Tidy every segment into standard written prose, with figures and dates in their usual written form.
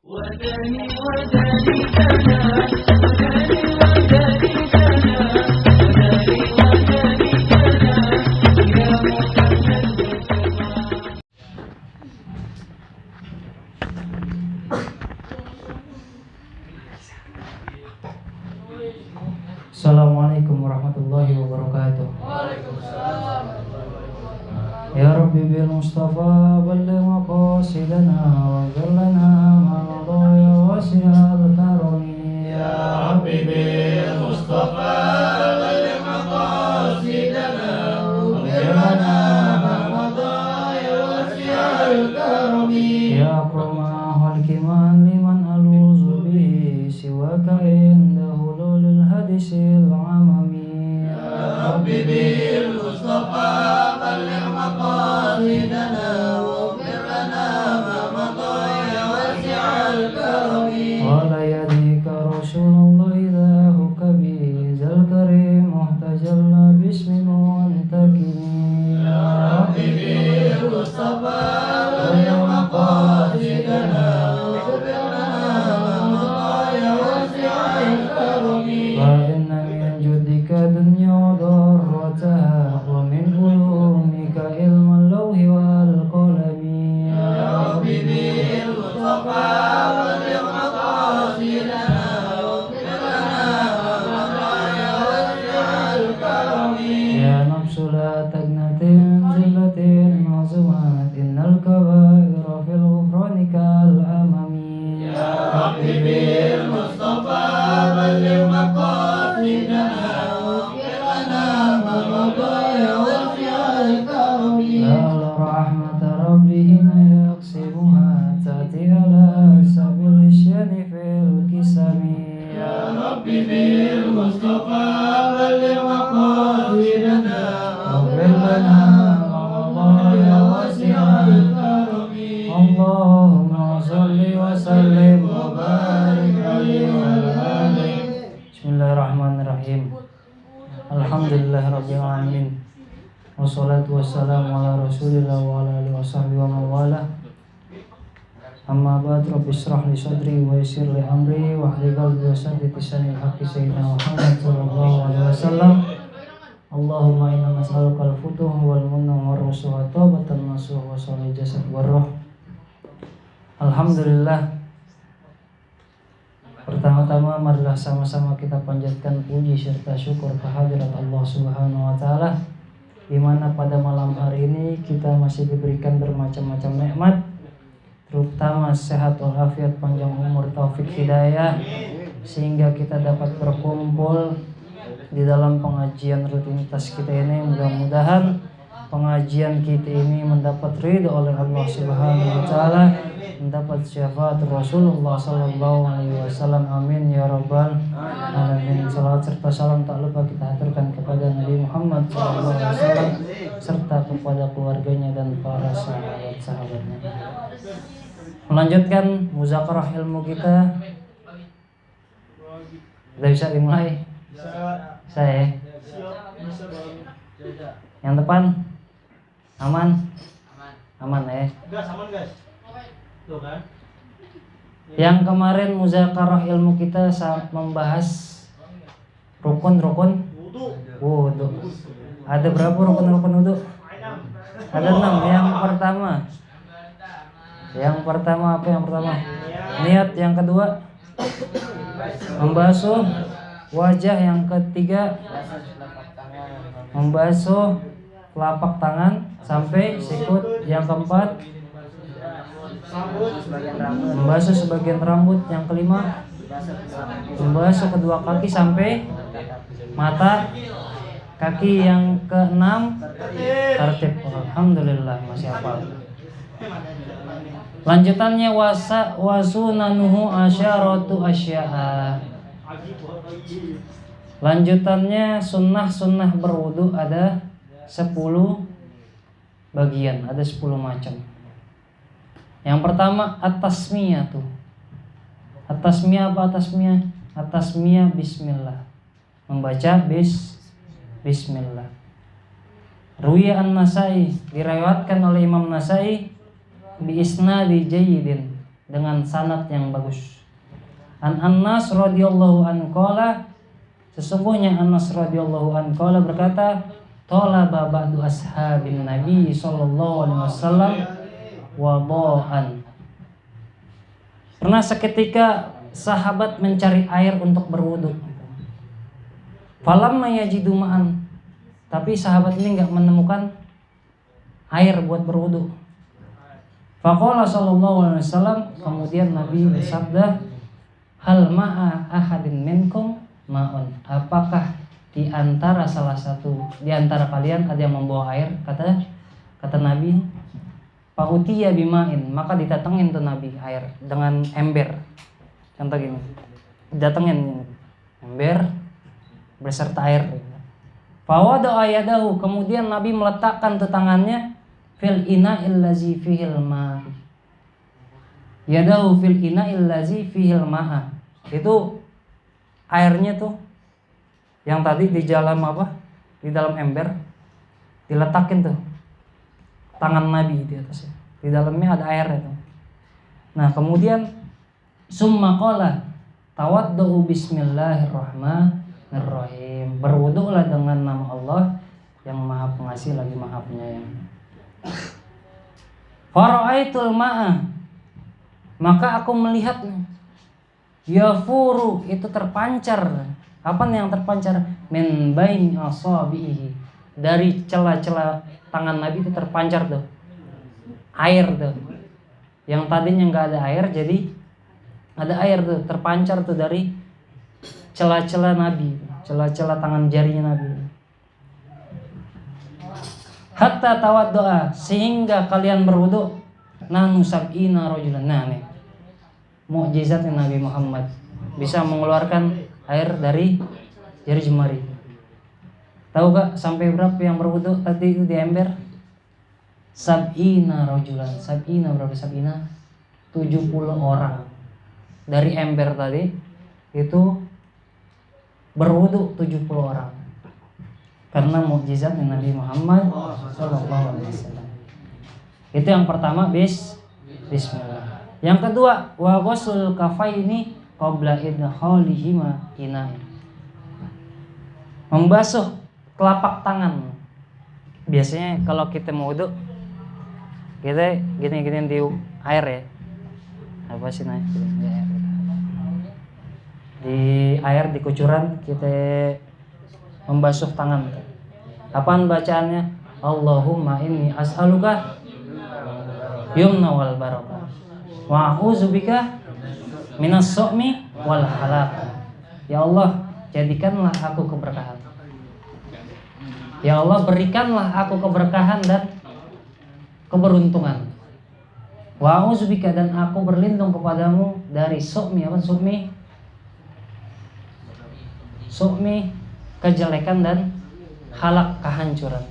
Assalamualaikum warahmatullahi wabarakatuh. Ya Rabbi bil Mustafa balligh maqasidana wa lana ma madaya wasi'al karami. Ya Rabbi bil Mustafa balligh maqasidana wa lana ma madaya wasi'al karami. Ya akrama halkiman liman aluzu bihi siwaka inda hululil hadisil amami. Ya Rabbi bil Mustafa balligh maqasidana waghfir lana ma madaya wasi'al karami. Wala yadika Rasulullah idahu kabi zal karim muhtajalla bismi muntakimi. Ya Rabbi bil Mustafa balligh maqasidana waghfir lana ma madaya wasi'al karami. Fa inna min judika dunya wa darrataha wa min ulumika ilmal lawhi wal qalami. Ya Rabbi bil Mustafa balligh maqasidana waghfir lana ma madaya wasi'al karami. Ya nafsu la tagnati min zillatin mazumat innal kabaira fil ghufrani kal amami. Ya Rabbi bil Mustafa balligh maqasidana waghfir lana ma madaya wasi'al karami. Ya rahmat rabbihina yaqsimuha tati ala sabil isyani fil kisami. Ya Rabbi bil Mustafa balligh maqasidana waghfir lana ma madaya wasi'al karami. Allahumma salli wa sallim wa barik alaihi wa alihi. Bismillahirrahmanirrahim. Alhamdulillahirabbil alamin. Wassalatu wassalamu ala Rasulillah wa ala alihi washabbihi wa mawalah. Amma ba'd, rabbi shrah li sadri wa yassir li amri wa hlul 'uqdatam min lisani haqqi sayyidina Muhammad sallallahu alaihi wasallam. Allahumma inna nas'aluka al-futuh wal munna war rusuh wa taubatan nasuh wa salih jasad war ruh. Alhamdulillah. Pertama-tama marilah sama-sama kita panjatkan puji serta syukur kehadirat Allah Subhanahu wa taala, di mana pada malam hari ini kita masih diberikan bermacam-macam nikmat, terutama sehat walafiat, panjang umur, taufik hidayah, sehingga kita dapat berkumpul di dalam pengajian rutinitas kita ini. Mudah-mudahan pengajian kita ini mendapat ridho oleh Allah Subhanahu wa taala, mendapat syafaat Rasulullah sallallahu alaihi wasallam. Amin ya rabbal alamin. Salawat serta salam tak lupa kita haturkan kepada Nabi Muhammad sallallahu alaihi wasallam serta kepada keluarganya dan para sahabat-sahabatnya. Melanjutkan muzakarah ilmu kita. Sudah bisa dimulai? Saya. Yang depan aman? Aman ya. Gas aman guys. Tuh kan. Yang kemarin muzakarah ilmu kita saat membahas rukun-rukun wudu. Ada berapa rukun-rukun wudu? Ada 6. Yang pertama apa yang pertama? Niat. Yang kedua membasuh wajah. Yang ketiga membasuh telapak tangan sampai sikut. Yang keempat membasuh sebagian rambut. Yang kelima membasuh kedua kaki sampai mata kaki. Yang keenam tertib. Alhamdulillah masih hafal. Lanjutannya wasunanuhu asyaratu asya'a. Lanjutannya sunnah berwudu ada 10 bagian, ada 10 macam. Yang pertama at-tasmiyah tuh. At-tasmiyah apa at-tasmiyah? At-tasmiyah bismillah. Membaca bismillah. Ruwiya an-Nasai, diriwayatkan oleh Imam Nasai bi isnadi jayyidin, dengan sanad yang bagus. An Anas radhiyallahu anhu qala, sesungguhnya Anas radhiyallahu anhu qala berkata, talaba ba'du ashabin Nabi sallallahu alaihi wasallam wadaan. Pernah seketika sahabat mencari air untuk berwudu. Falamma yajidu ma'an, tapi sahabat ini enggak menemukan air buat berwudu. Faqala sallallahu alaihi wasallam, kemudian Nabi bersabda, hal ma'a ahadin minkum ma'un, apakah di antara kalian ada yang membawa air? Kata Nabi, Fa'utiya bima'in, maka didatengin tuh Nabi air dengan ember. Contoh gini, didatengin ember beserta air. Fawada'a yadahu, kemudian Nabi meletakkan tuh tangannya fil ina'il lazi fihil ma'. Yadahu fil ina'il lazi fihil ma'a. Itu airnya tuh yang tadi di dalam di dalam ember diletakin tuh tangan Nabi di atasnya. Di dalamnya ada air itu. Nah, kemudian summa qala tawaddu bismillahirrahmanirrahim. Berwudulah dengan nama Allah yang Maha Pengasih lagi Maha Penyayang. Fara'aitul ma'a, maka aku melihat yafuru, itu terpancar. Apa yang terpancar? Min baini asabihi, dari celah-celah tangan Nabi itu terpancar tuh air tuh. Yang tadinya nggak ada air jadi ada air tuh, terpancar tuh dari celah-celah Nabi, celah-celah tangan jarinya Nabi. Hatta tawaddu'a, sehingga kalian berwudu. Nahnu sab'ina rajulan. Nah nih mukjizatnya Nabi Muhammad, bisa mengeluarkan air dari jari jemari. Tahu gak sampai berapa yang berwudu tadi itu di ember? Sab'ina rajulan. Sab'ina berapa sab'ina? 70 orang. Dari ember tadi itu berwudu 70 orang. Karena mukjizat Nabi Muhammad sallallahu alaihi wasallam. Itu yang pertama, bismillah. Yang kedua, wa ghusl kafaini qabla idkhalihima ina. Membasuh telapak tangan. Biasanya kalau kita mau wudu, kita gini-gini di air ya. Apa sih namanya? Di air, di kucuran kita membasuh tangan. Apaan bacaannya? Allahumma inni as'aluka yumna wal barakah wa a'udzubika minas su'mi wal halak. Ya Allah, jadikanlah aku keberkahan. Ya Allah, berikanlah aku keberkahan dan keberuntungan. Wa a'udzubika, dan aku berlindung kepadamu dari su'mi. Apa su'mi? Su'mi, kejelekan, dan halak, kehancuran.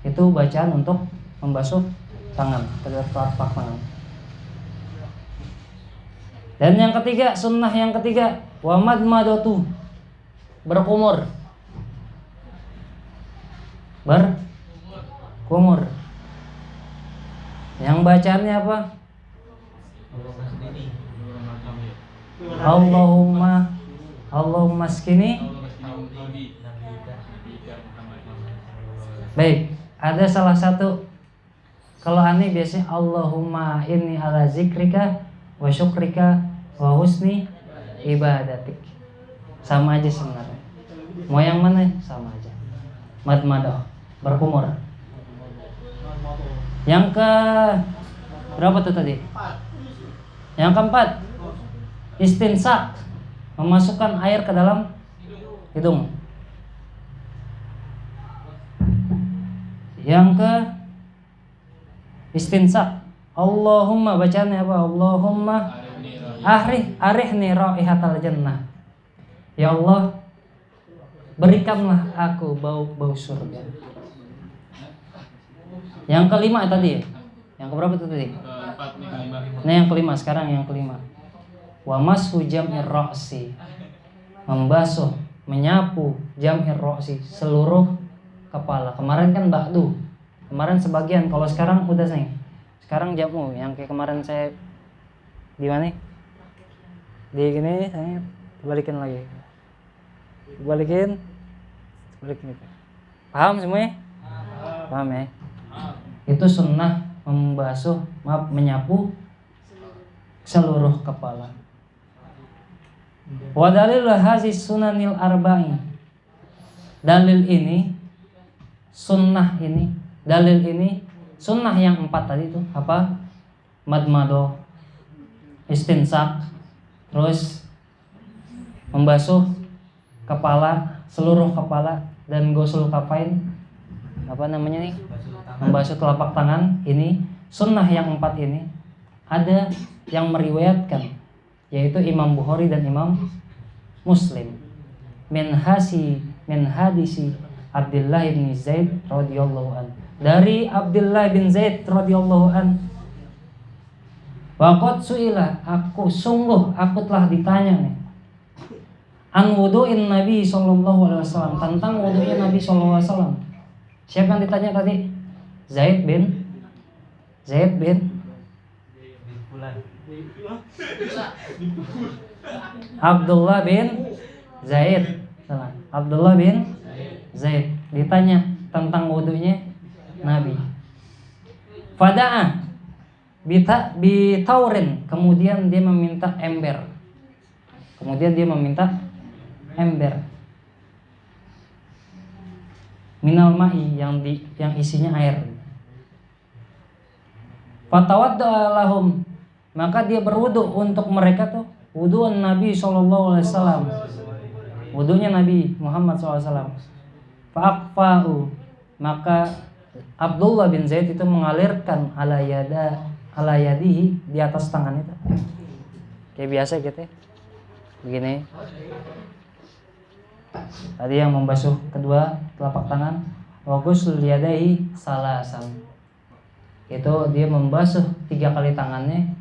Itu bacaan untuk membasuh tangan, telapak tangan. Dan yang ketiga, sunnah yang ketiga, wa madmadatu, berkumur. Berkumur. Yang bacaannya apa? Allahumma skini. Baik, ada salah satu, kalau aneh biasanya Allahumma inni ala zikrika wa syukrika wa husni ibadatik. Sama aja sebenarnya. Mau yang mana? Sama aja. Madmadah, berkumur. Yang ke berapa tuh tadi? Yang keempat, istinsak, memasukkan air ke dalam hidung. Yang ke istinsak, Allahumma, bacaannya apa? Allahumma arihni raihatal jannah. Ya Allah, berikanlah aku bau surga. Yang kelima tadi ya? Yang keberapa itu tadi? Nah yang kelima, sekarang yang kelima. Wa mashu jam'ir ra'si, membasuh, menyapu jam'ir ra'si, seluruh kepala. Kemarin kan ba'du, kemarin sebagian, kalau sekarang udah nih. Sekarang jamu, yang kayak kemarin saya Di mana? Di gini, balikin lagi. Balikin gitu. Paham semuanya? Paham ya? Itu sunnah menyapu seluruh kepala. Wa dalilul hazihi sunanil arba'i. Dalil ini, sunnah yang 4 tadi itu apa? Madmado, istinsak, terus membasuh kepala, seluruh kepala, dan gosul kafain, apa namanya nih? Membasuh telapak tangan. Ini sunnah yang 4 ini ada yang meriwayatkan, yaitu Imam Bukhari dan Imam Muslim. Min hadisi Abdullah bin Zaid radhiyallahu an. Dari Abdullah bin Zaid radhiyallahu an. Waqad su'ila, aku telah ditanya nih. An wudu'in Nabi sallallahu alaihi wasallam, tentang wudu'nya Nabi sallallahu alaihi wasallam. Siapa yang ditanya tadi? Zaid bin Abdullah bin Zaid. Salah. Abdullah bin Zaid ditanya tentang wudunya Nabi. Fada'a bitaurin, kemudian dia meminta ember. Minal ma'i, yang isinya air. Fatawadda'a lahum, maka dia berwudu untuk mereka tuh, wudu'an Nabi sallallahu alaihi wasallam. Wudunya Nabi Muhammad SAW. Fa'aqfa'u, maka Abdullah bin Zaid itu mengalirkan ala yadihi, di atas tangan itu. Kayak biasa gitu ya. Begini. Tadi yang membasuh kedua telapak tangan, wa ghusl yadayhi salasan. Itu dia membasuh 3 kali tangannya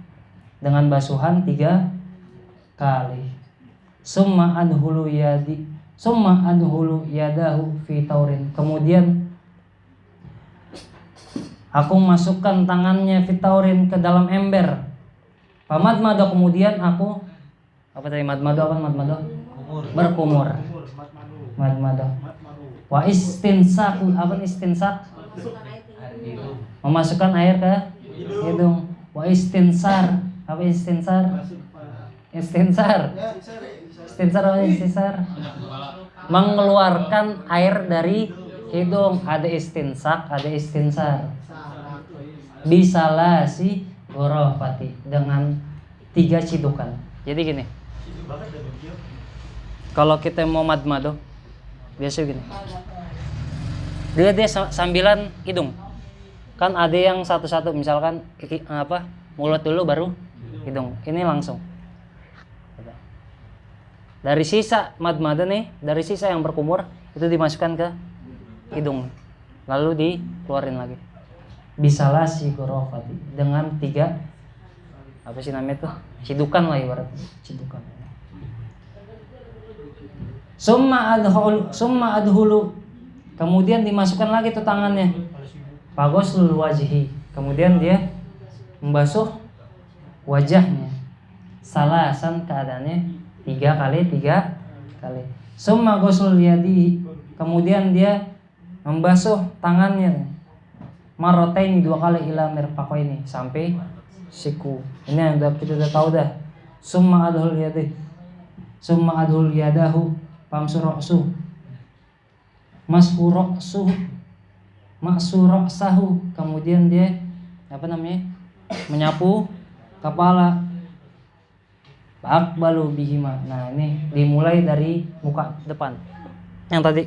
dengan basuhan 3 kali. Summa adhulu yadahu fi taurin. Kemudian aku masukkan tangannya fi taurin, ke dalam ember. Famadmado, kemudian aku berkumur. Madmado. Wa istinsak, memasukkan air ke hidung. Wa istinsar, mengeluarkan air dari hidung. Ada istinsak, ada istinsar. Bisalasi ghurafati, dengan 3 cidukan. Jadi gini, kalau kita mau madmado biasa gini, dia sambilan hidung. Kan ada yang satu-satu, misalkan mulut dulu baru hidung. Ini langsung. Dari sisa madmado nih, dari sisa yang berkumur itu dimasukkan ke hidung, lalu dikeluarin lagi. Bisalasi ghurafati, dengan 3 cidukan lah ibaratnya, cidukan. Summa adhulu, kemudian dimasukkan lagi tuh tangannya. Faghusl wajhi, kemudian dia membasuh wajahnya. Salasan, keadaannya 3 kali. Summa ghusl yadi, kemudian dia membasuh tangannya. Marrataini, 2 kali, ila mirfaqaini, sampai siku. Ini yang kita udah tahu dah. Summa adhul yadahu famsu ra'su, mashu ra'sahu, kemudian dia menyapu kepala. Ba'aqbalu bihima. Nah, ini dimulai dari muka depan. Yang tadi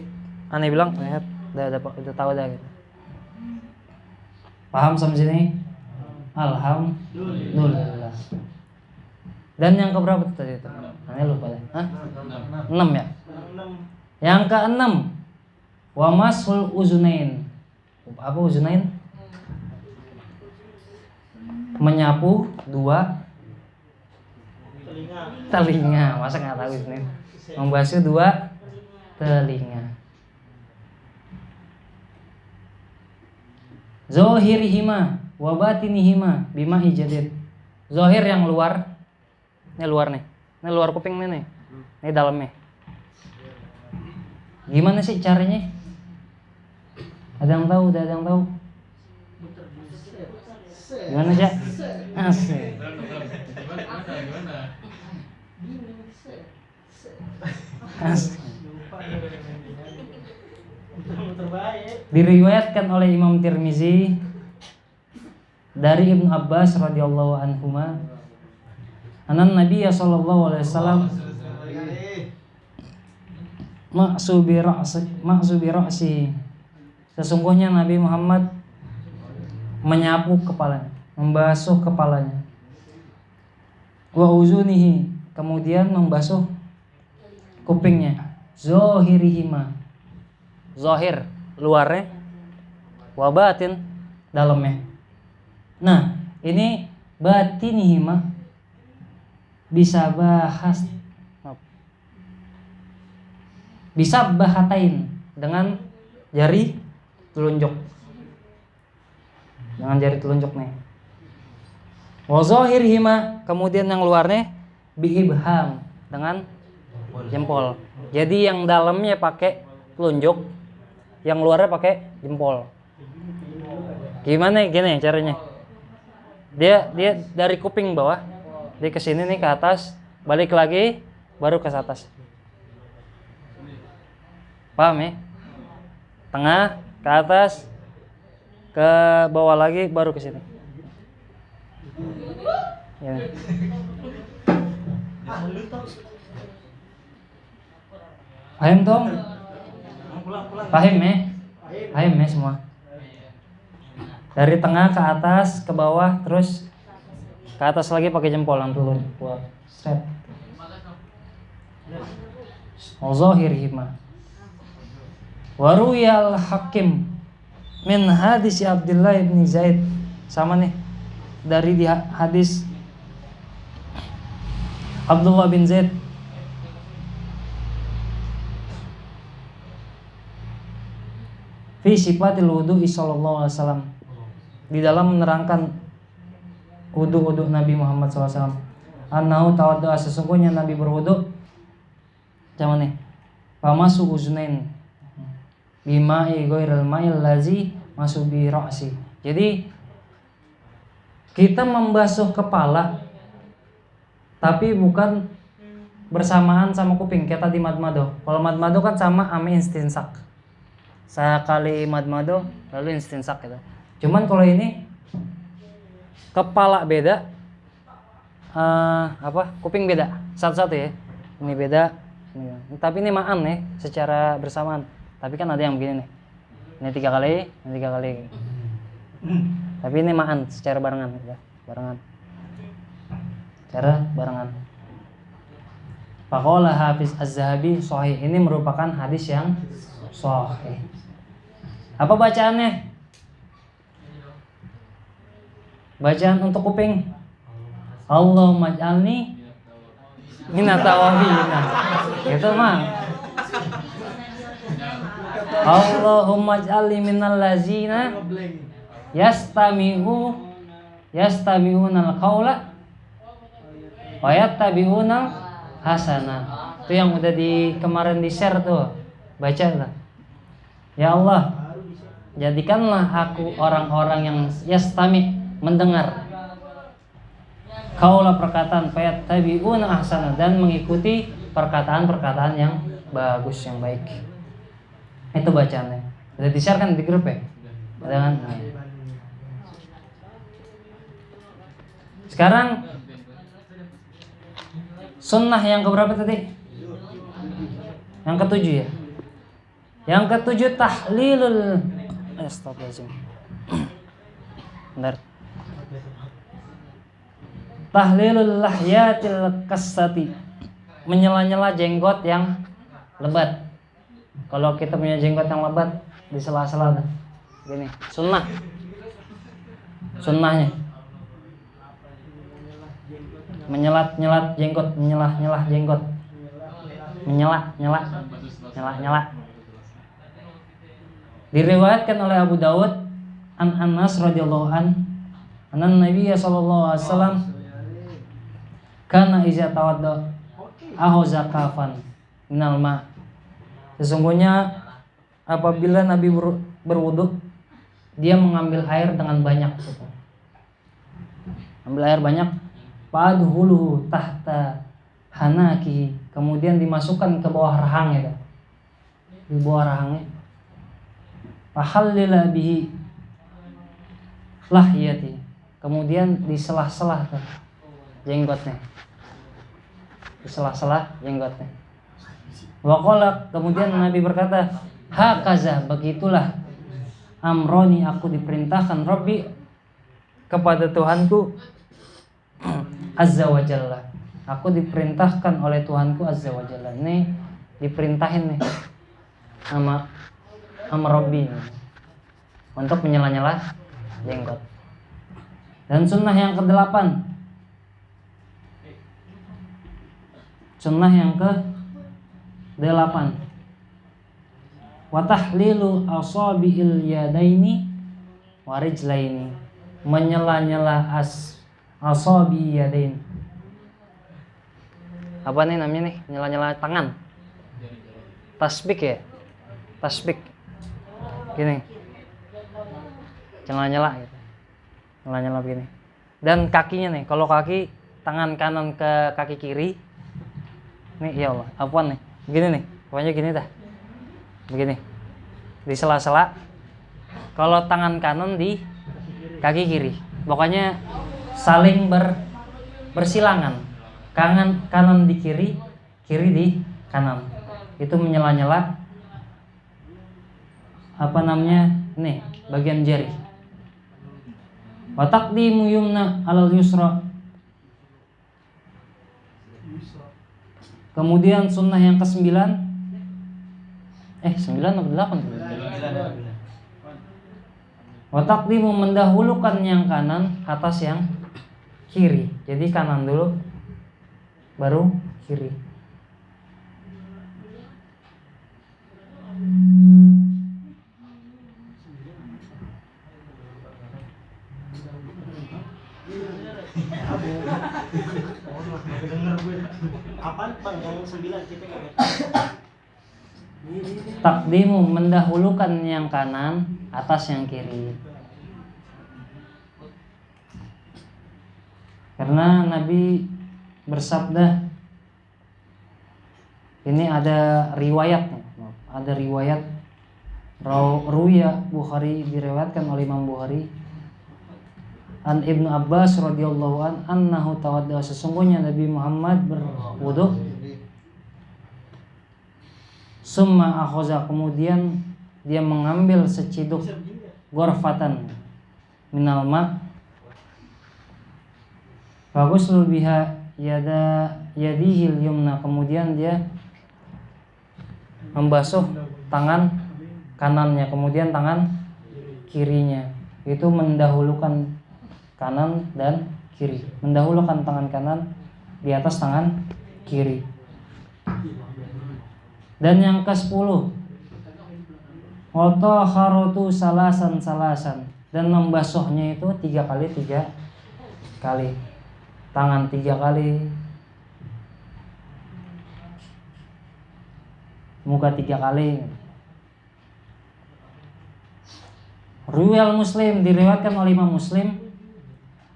aneh bilang, udah tahu dah gitu. Paham sampai sini? Alhamdulillah. Dan yang keberapa tadi itu? Aneh lupa deh. 6 ya? Yang ke-6, wa mashul uzunain. Apa uzunain? Menyapu 2 telinga. Masa nggak tahu ini? Membasuh 2 telinga. Zahirihima wa batinihima bima'i jadid. Zahir yang luar Ini luar nih. Ini luar kuping nih. Ini dalamnya. Gimana sih caranya? Ada yang tahu? Ada yang tahu? Gimana aja? Asik. Asik. Diriwayatkan oleh Imam Tirmizi dari Ibnu Abbas radhiyallahu anhuma, anan Nabi sallallahu alaihi wasallam ma'subi ra'si. Sesungguhnya Nabi Muhammad menyapu kepalanya, membasuh kepalanya. Wa uzunihi, kemudian membasuh kupingnya. Zahirihima, zahir luarnya, wa batin dalamnya. Nah, ini batinihima bisa bahatain dengan jari telunjuk. Dengan jari telunjuk nih. Wa zahirihima, kemudian yang luarnya biibham, dengan jempol. Jadi yang dalamnya pakai telunjuk, yang luarnya pakai jempol. Gimana gini caranya? Dia dari kuping bawah, dia ke sini nih ke atas, balik lagi baru ke atas. Paham ya? Tengah, ke atas, ke bawah lagi baru ke sini. Ya. Paham dong? Paham ya? Paham ya semua? Dari tengah ke atas, ke bawah, terus ke atas lagi pakai jempol yang dulu buat set. Zahirihima. Waruyal Hakim min hadis Abdullah bin Zaid, sama nih dari di hadis Abdullah bin Zaid fi sifatil wudu'i sallallahu alaihi wasallam, di dalam menerangkan wudu Nabi Muhammad SAW. Annahu tawaddu'a, sesungguhnya Nabi berwudu sama nih famasu uznain bima'i ghairil ma'il lazi masubi ra'si. Jadi kita membasuh kepala tapi bukan bersamaan sama kuping kayak tadi madmado. Kalau madmado kan sama ame istinsak. Sekali madmado lalu istinsak gitu. Cuman kalau ini kepala beda, kuping beda, satu-satu ya. Ini beda, ini. Tapi ini ma'an ya, secara bersamaan. Tapi kan ada yang begini nih. Ini 3 kali, ini 3 kali. Tapi ini ma'an secara barengan ya, barengan. Secara barengan. Faqala Hafiz Az-Zahabi sahih. Ini merupakan hadis yang sahih. Apa bacaannya? Bacaan untuk kuping. Allahumma ij'alni minat tawabina. Gitu mah. Allahumma ij'alni minal lazina yastami'una al-qaula wa yattabi'una hasana. Itu yang udah kemarin di share tuh. Baca lah. Ya Allah, jadikanlah aku orang-orang yang yastami, mendengar qaula, perkataan, fayattabi'una ahsana, dan mengikuti perkataan-perkataan yang bagus, yang baik. Itu bacaannya. Udah di-share kan di grup ya? Ada kan? Sekarang sunnah yang keberapa tadi? Yang ketujuh ya? Yang ketujuh tahlilul astagfirullahaladzim. Bentar. Tahlilul lahyatil kassati, menyela-nyela jenggot yang lebat. Kalau kita punya jenggot yang lebat di sela-sela gini, sunnah. Sunnahnya menyelat-nyelat jenggot, menyelah-nyelah jenggot. Nyela. Diriwayatkan oleh Abu Dawud an Anas radhiyallahu an, Nabi sallallahu alaihi wasallam Kana iza tawadda ahoza kafan minal ma. Sesungguhnya apabila Nabi berwudu, dia mengambil air dengan banyak gitu. Ambil air banyak, fadhuluhu tahta hanaki, kemudian dimasukkan ke bawah rahang itu. Di bawah rahangnya. Fahallila bihi lahyati, kemudian di selah-selah tuh jenggotnya. Di selah-selah jenggotnya. Waqala, kemudian Nabi berkata, hakaza, begitulah amroni, aku diperintahkan Rabbi, kepada Tuhanku azza wa jalla. Aku diperintahkan oleh Tuhanku azza wa jalla. Ini diperintahin nih sama Rabbi untuk menyela-nyela jenggot. Dan sunnah yang ke-8, sunnah yang ke-8, wa tahlilu asabi'il yadaini wa rijlaini, menyela-nyela asabi yadain. Apa nih namanya nih? Nyela-nyela tangan. Tasbik ya? Tasbik. Gini. Nyela-nyela gitu. Nyela-nyela begini. Dan kakinya nih, kalau kaki, tangan kanan ke kaki kiri. Nih ya Allah, apaan nih? Begini nih. Pokoknya gini dah. Begini. Di sela-sela. Kalau tangan kanan di kaki kiri. Pokoknya saling bersilangan. Kanan di kiri, kiri di kanan. Itu menyela-nyela apa namanya? Nih, bagian jari. Wa taqdimu yumna 'alal yusra. Kemudian sunnah yang ke-9. 9 atau 8? Wa taqdimu, mendahulukan yang kanan atas yang kiri. Jadi kanan dulu baru kiri. Takdimu, mendahulukan yang kanan atas yang kiri. Karena Nabi bersabda, ini ada riwayatnya. Ada riwayat Ruya Bukhari, diriwayatkan oleh Imam Bukhari, an Ibnu Abbas radhiyallahu an annahu tawadda, sesungguhnya Nabi Muhammad berwudu, summa akhoza, kemudian dia mengambil seciduk gorfatan minal ma, faghuslu biha yadihil yumna, kemudian dia membasuh tangan kanannya, kemudian tangan kirinya. Itu mendahulukan kanan dan kiri, mendahulukan tangan kanan di atas tangan kiri. Dan yang ke-10, watahharatu salasan, dan membasuhnya itu 3 kali. Tangan 3 kali, muka 3 kali. Riwayat Muslim, diriwayatkan oleh Imam Muslim,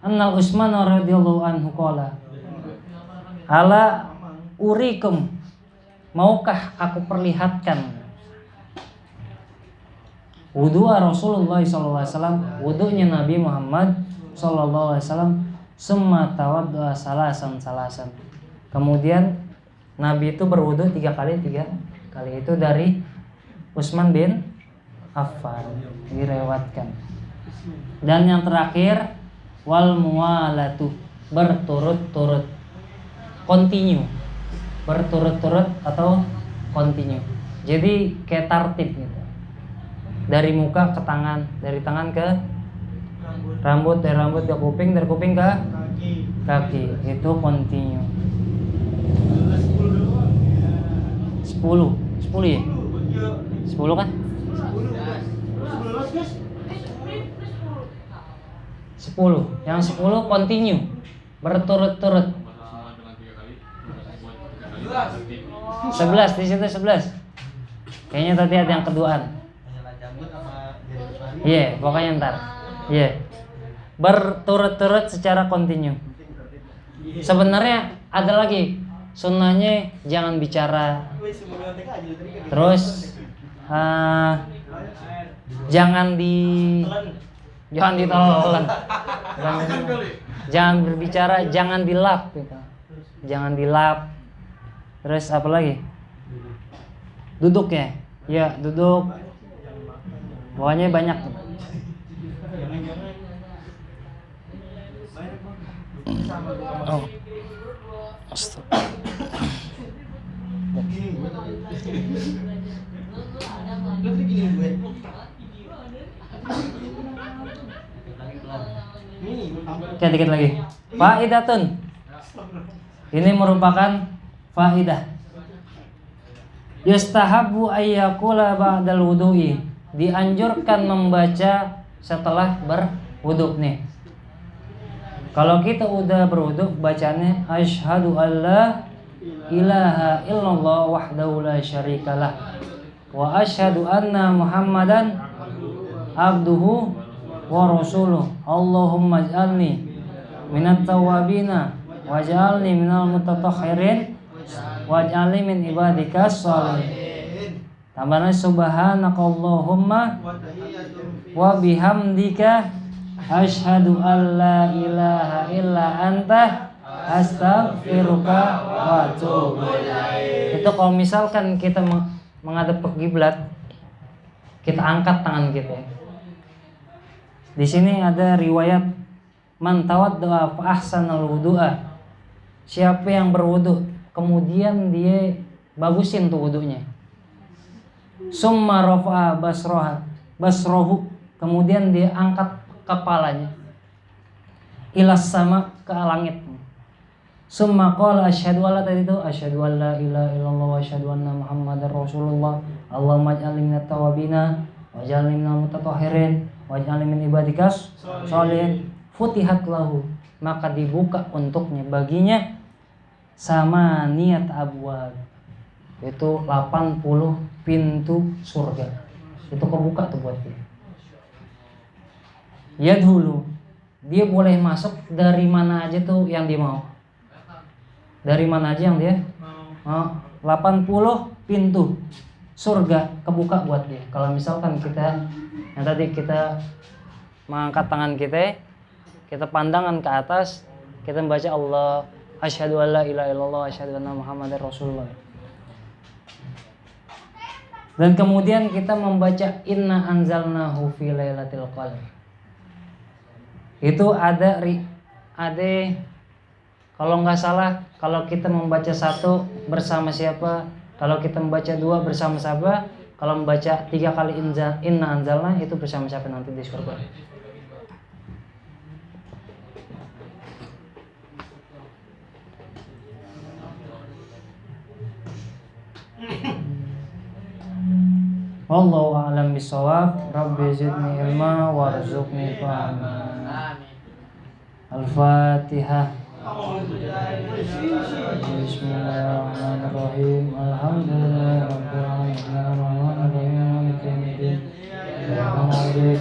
annal Utsman radhiyallahu anhu qala, ala urikum, maukah aku perlihatkan wudu Rasulullah sallallahu alaihi wasallam, wudunya Nabi Muhammad sallallahu alaihi wasallam, summa tawadda salasan. Kemudian Nabi itu berwudu 3 kali. Itu dari Utsman bin Affan, direwatkan. Dan yang terakhir, wal muwalatu, berturut-turut, continue, berturut-turut atau continue. Jadi kayak tartib gitu. Dari muka ke tangan, dari tangan ke rambut, dari rambut ke kuping, dari kuping ke kaki. Itu continue. 10 ya? 10 kan? 10. Yang 10 continue, berturut-turut. 11 di situ 11. Kayaknya tadi ada yang keduaan. Iya, pokoknya ntar. Iya. Berturut-turut secara kontinu. Sebenarnya ada lagi sunnahnya, jangan bicara. Terus jangan ditelan. Jangan berbicara, jangan dilap gitu. Jangan dilap. Terus apa lagi? Duduk ya. Ya, duduk. Pokoknya banyak. Oh. Astaga. Oke, dikit lagi. Faidatun. Ini merupakan faidah. Yustahabbu ayyakula ba'dal wudu'i. Dianjurkan membaca setelah berwudu nih. Kalau kita udah berwudu, bacanya asyhadu alla ilaha illallah wahdahu la syarikalah wa asyhadu anna muhammadan abduhu wa rasuluh. Allahumma ij'alni minat tawabina waj'alni minal mutatahhirin waj'alni min ibadikas shalihin. Tambahnya subhanakallahumma wa bihamdika asyhadu an la ilaha illa anta astaghfiruka wa atubu ilaik. Itu kalau misalkan kita menghadap ke kiblat, kita angkat tangan kita. Di sini ada riwayat man tawaddaa fa ahsanal wudu'a. Siapa yang berwudu kemudian dia bagusin tuh wudunya. Summa rafa'a basrohu, kemudian dia angkat kepalanya ilas sama ke langit. Summa qala asyhadu alla, tadi itu asyhadu alla ilaha illallah wa asyhadu anna muhammadar rasulullah. Allahumma ij'alni minat tawabina waj'alni minal mutatahhirin waj'alni min ibadikas sholihin. Futihat lahu, maka dibuka untuknya baginya sama niat abwab, itu 80 pintu surga. Itu kebuka tuh buat dia. Yadhulu, dia boleh masuk dari mana aja tuh yang dia mau. Dari mana aja yang dia mau. 80 pintu surga kebuka buat dia. Kalau misalkan kita yang tadi kita mengangkat tangan kita pandangan ke atas, kita membaca Allah asyhadu alla ilaha illallah asyhadu anna muhammadar rasulullah. Dan kemudian kita membaca inna anzalnahu fi lailatul qadar. Itu ada kalau nggak salah, kalau kita membaca satu bersama siapa, kalau kita membaca dua bersama siapa, kalau membaca 3 kali inna anzalna itu bersama siapa nanti di surga. Wallahu a'lam bishawab. Rabbi zidni ilma warzuqni fahma. Al-Fatihah. Bismillahirrahmanirrahim. Alhamdulillahirabbil alamin. Arrahmanirrahim. Maliki yaumiddin. Iyyaka na'budu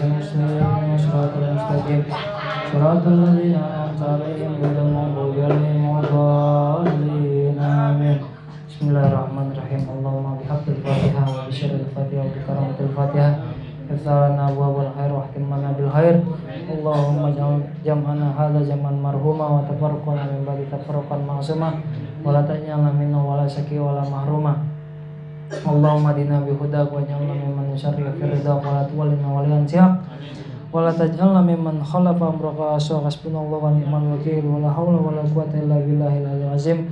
shiratal ladzina an'amta 'alaihim ghairil maghdubi 'alaihim waladdallin. Amin. Bismillahirrahmanirrahim. Allahumma bihaqqil Fatihah wa bisyarril Fatihah wa bikaramatil Fatihah iftarana abwaabal khair wa ahtimna bil khair. Allahumma jam'ana hadza jam'an marhuma wa tafarraqana min ba'di tafarruqan ma'suma wa la taj'alna minna wa la syaqi wa la mahruma. Allahumma dina bi hudak wa ja'alna mimman yusarrifu fi ridha wa la tuwallina waliyan siaq wa la taj'alna mimman khalafa amraka hasbunallahu wa ni'mal wakeel wa la haula wa la quwwata illa billahil aliyyil azim.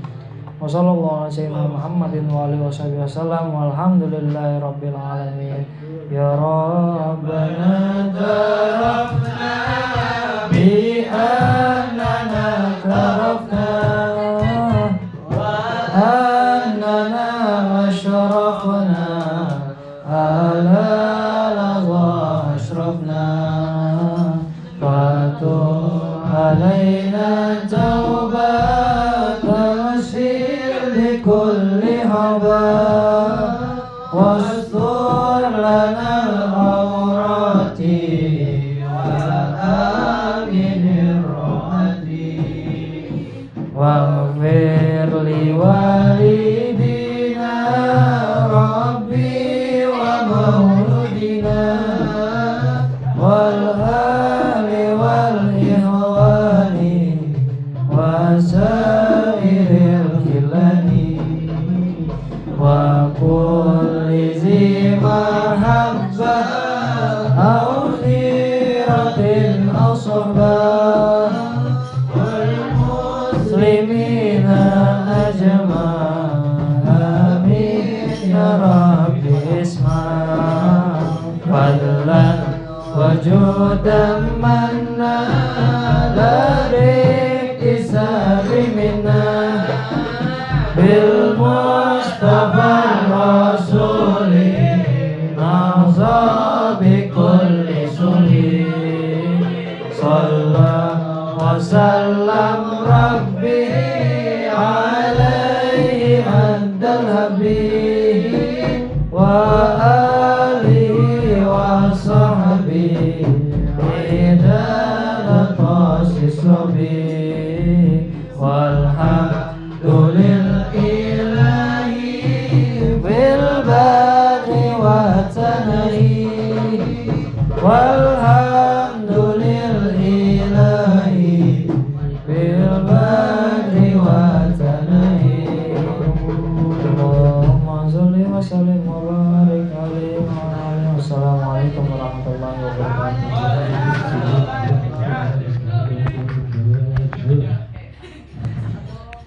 Wa sallallahu ala sayyidina Muhammadin wa alihi washabihi wasallam walhamdulillahi rabbil alamin. Ya Rabbana tarafna bi annana tarafna wa annana ashrafna ala lawa ashrafna fatu alaina taubat wasir بكل هباء واستر لنا العورات وآمن الروعة واغفر لوالدينا ربي ومولدنا والآل والإخوان وسائر الخلان وكل ذي محبة أو خيرة أو صحبة والمسلمين أجمعين آمين يا رب اسمع فضلا وجودا منا لا باكتساب منا بالمصطفى